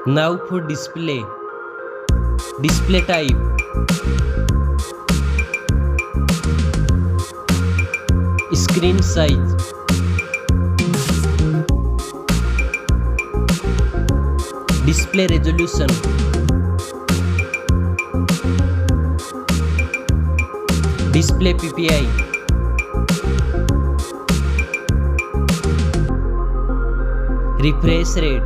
Now for display type, screen size, display resolution, display PPI, refresh rate,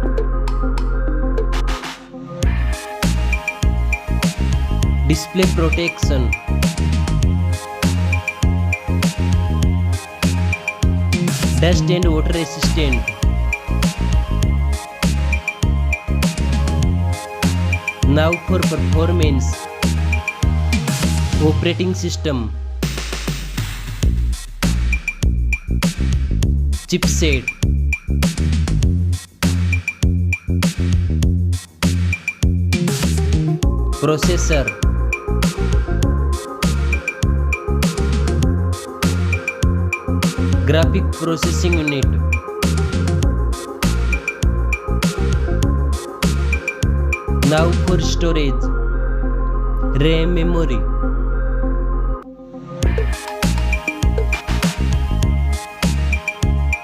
display protection, dust and water resistant, now for performance, operating system, chipset, processor, graphic processing unit, now for storage, RAM memory,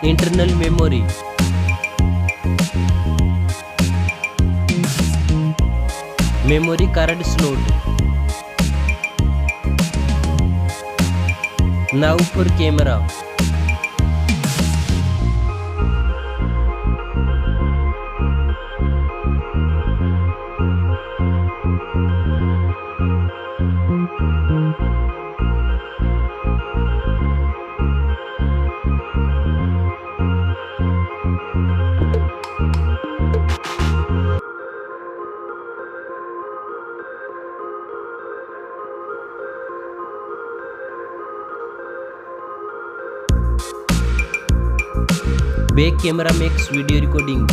internal memory, memory card slot, now for camera, back camera makes video recording,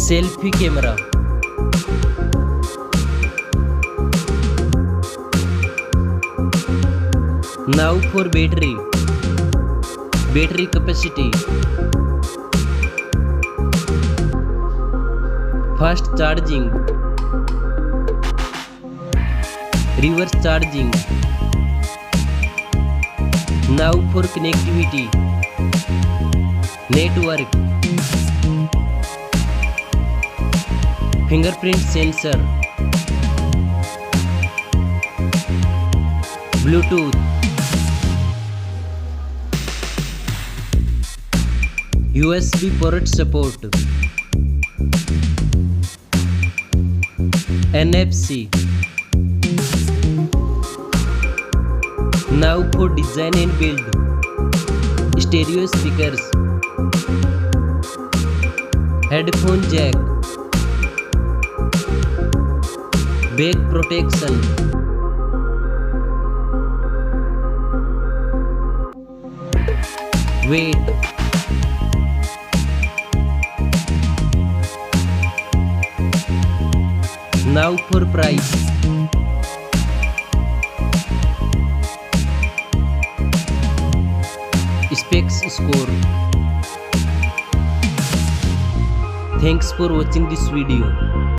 selfie camera, now for battery capacity, fast charging, reverse charging, now for connectivity, network, fingerprint sensor, Bluetooth, USB port support, NFC. Now for design and build, stereo speakers, headphone jack, back protection, weight, now for price, specs score. Thanks for watching this video.